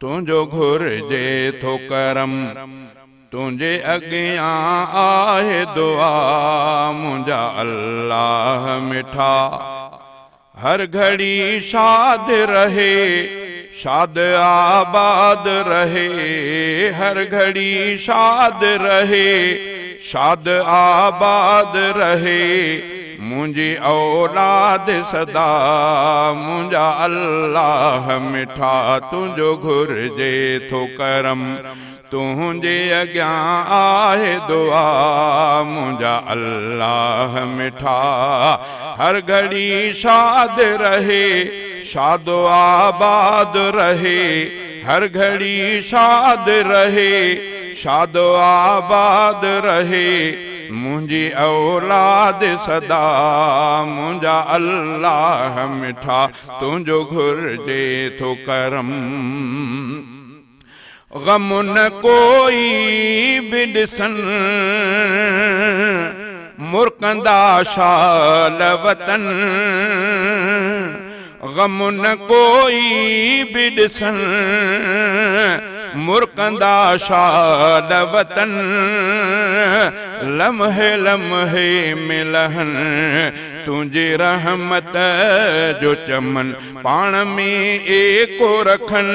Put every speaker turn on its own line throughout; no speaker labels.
तुझो घुर्जे थो करम तुझे अॻियां आहे दुआ मुंहिंजा अल्लाह मिठा। हर घड़ी शाद रहे शाद आबाद रहे, हर घड़ी शाद रहे शाद आबाद रहे, मुझी औलाद सदा मुंहिंजा अल्लाह मिठा। तुझो घुर्जे थो करम तुझे अॻियां आहे दुआ मुंहिंजा अल्लाह मिठा। हर घड़ी शाद रहे शादो आबाद रहे, हर घड़ी शाद रहे शादो आबाद रहे, मुझी औलाद सदा मुंहिंजा अल्लाह मिठा। तुझो घुर्जे थो करम गम न कोई बि ॾिसन मुर्कंदा शाल वतन, गम न कोई बि ॾिसन मुर्कंदा शाल वतन, लम्हे लम्हे मिलहन तुझे रहमत जो चमन, पाण में एको रखन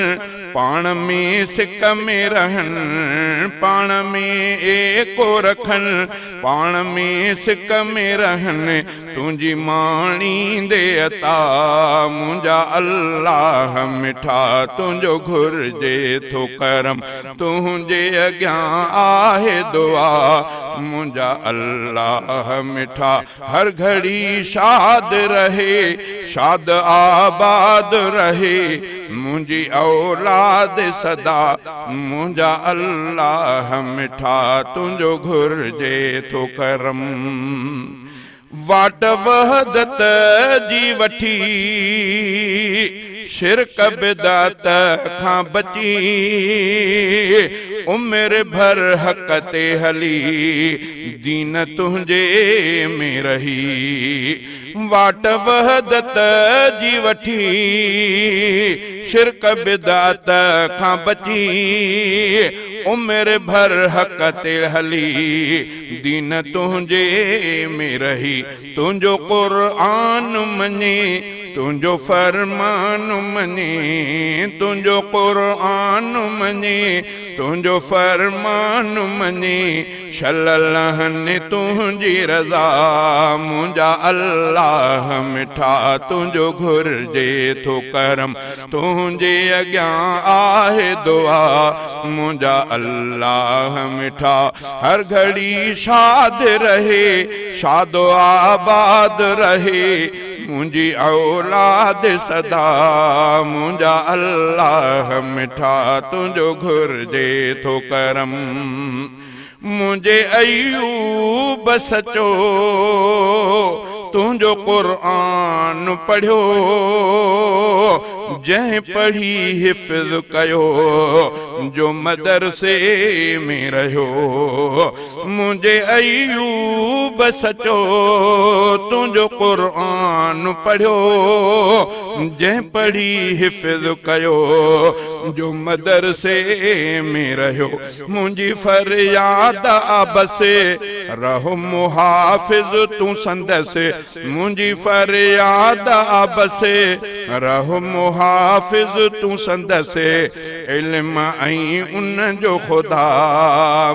पाण में सिक में रहन, पाण में एको रखन पाण में सिक में रहन, तुझी माणी दे अता मुंहिंजा अल्लाह मिठा। तुझो घुर्जे थो करम तुझे अॻियां आहे दुआ मुंहिंजा अल्लाह मिठा। हर घड़ी शाद रहे शाद आबाद रहे, मुझी औलाद सदा मुंहिंजा अल्लाह मिठा। तुझो घुर्जे थो करम वाट वहदत जी वठी शिरक बिदात खां बची, उम्र भर हक़ ते हली दीन तुझे में रही। वाट वहदत जी वठी शिरक बिदात खां बची, उम्र भर हक़ ते हली दीन तुझे में रही। तुझो क़ुरान मञे तुझो फरमान मञे, तुझो क़ुरान मञे तुझो फरमान मञे, शललहन तुझी रज़ा मुंहिंजा अल्लाह मिठा। तुझो घुर्जे थो करम तुझे अॻियां आहे दुआ मुंहिंजा अल्लाह मिठा। हर घड़ी शाद रहे शादो आबाद रहे, मुझी औलाद सदा मुंहिंजा अल्लाह मिठा। तुझो घुर्जे थो करम मुझे अयूब सचो तुझो क़ुरान पढ़ियो, जंहिं पढ़ी हिफ़्ज़ कयो जो मदरसे में रहियो। मुझे अयूब सचो तुझो क़ुरान पढ़ियो, जंहिं पढ़ी हिफ़्ज़ कयो जो मदरसे में रहियो। मुझी फरियाद बसे रहो मुहाफ़िज़ तू संदसि, मुझी फरियाद बसे रहो मुहाफ़िज़ तू संदसि, इल्म ऐं उन जो ख़ुदा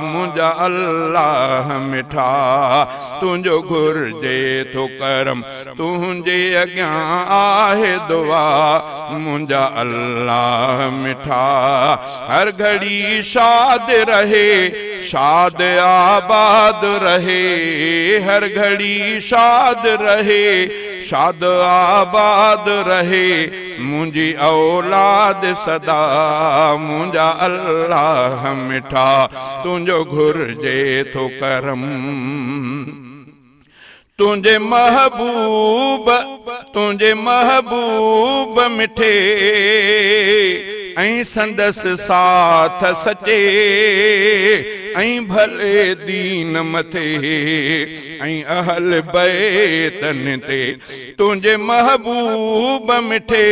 मुंहिंजा अल्लाह मिठा। तुझो घुर्जे थो करम तुझे अॻियां आहे दुआ मुंहिंजा अल्लाह मिठा। हर घड़ी शाद रहे शाद आबाद रहे, हर घड़ी शाद रहे शाद आबाद रहे, मुझी औलाद सदा मुंहिंजा अल्लाह मिठा। तुझो घुर्जे थो करम तुझे महबूब मिठे ऐं संदसि साथ सचे, ऐं भले दीन मथे ऐं अहल बैतन ते। तुझे महबूब मिठे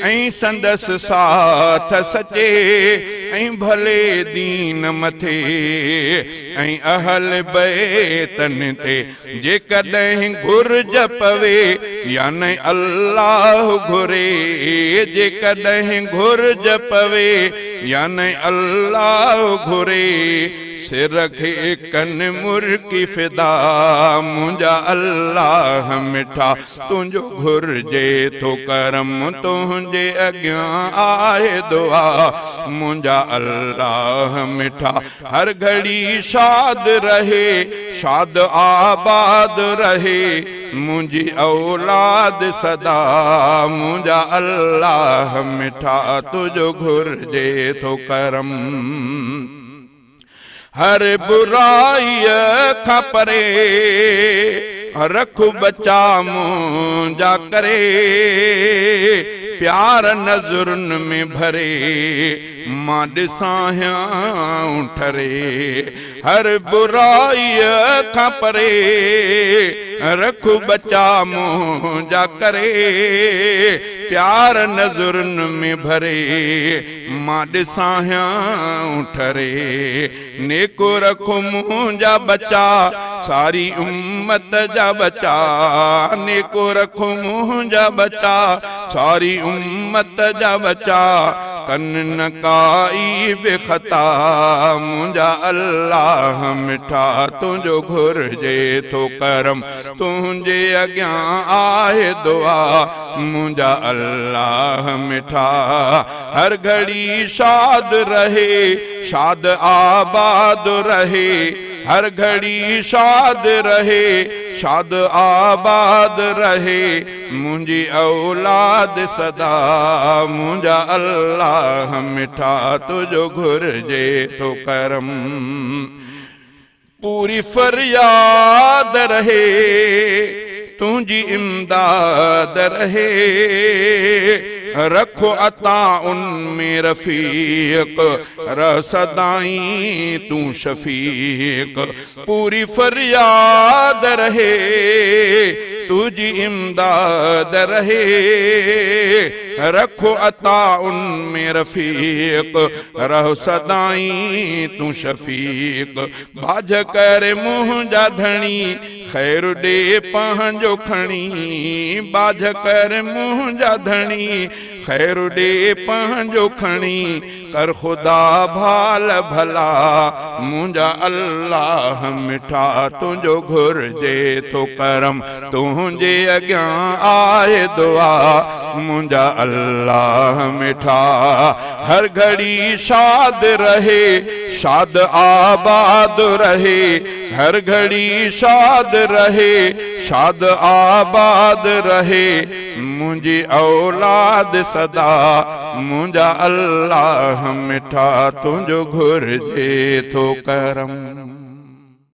ऐं संदस साथ सचे ऐं भले दीन मथे ऐं अहल बैतन ते जेकॾहिं घुर्ज पवे या न अल्लाह घुरे जेकॾहिं घुर्ज पवे या न अल्लाह घुरे सिर खे कन मुर्की फिदा मुंहिंजा अल्लाह मिठा तुंहिंजो घुर्जे थो करम तुंहिंजे अॻियां आहे दुआ मुंहिंजा अल्लाह मिठा हर घड़ी शाद रहे शाद आबाद रहे मुंहिंजी औलाद सदा मुंहिंजा अल्लाह मिठा तुंहिंजो घुर्जे थो करम हर बुराई खां परे रख बचा मुंहिंजा करे प्यार नज़रुनि में भरे मां ॾिसां ठरे हर बुराई खां परे रख बचा मुंहिंजा करे प्यार नज़रुनि में भरे मां ॾिसां ठरे नेको रखो मुंहिंजा बचा सारी उम्मत जा बचा नेको रखो मुंहिंजा बचा सारी उम्मत जा बचा कन न काई बेखता मुंहिंजा अल्लाह मिठा तुंहिंजो घुर्जे थो करम तुंहिंजे अॻियां आहे दुआ मुंहिंजा अल्लाह मिठा हर घड़ी शाद रहे शाद आबाद रहे हर घड़ी शाद रहे शाद आबाद रहे मुंहिंजी औलाद सदा मुंहिंजा अल्लाह मिठा तुंहिंजो घुर्जे थो करम पूरी फरियाद रहे तुंहिंजी इमदाद रहे रखो अता उनमें रफीक रह सदाई तू शफीक पूरी फरियाद रहे तुझी इमदाद रहे रखो अता उनमें रफीक रह सदाई तू शफीक बाज कर मुंहिंजा धणी खैर दे पंहिंजो खणी बाज कर मुंहिंजा धणी खैर दे पंहिंजो खणी कर खुदा भाल भला मुंहिंजा अल्लाह मिठा तुंहिंजो घुर्जे थो करम तुंहिंजे अॻियां आहे दुआ मुंहिंजा अल्लाह मिठा हर घड़ी शाद रहे शाद आबाद रहे हर घड़ी शाद रहे शाद आबाद रहे मुंहिंजी औलाद सदा मुंहिंजा अल्लाह मिठा तुंहिंजो घुर्जे थो करम।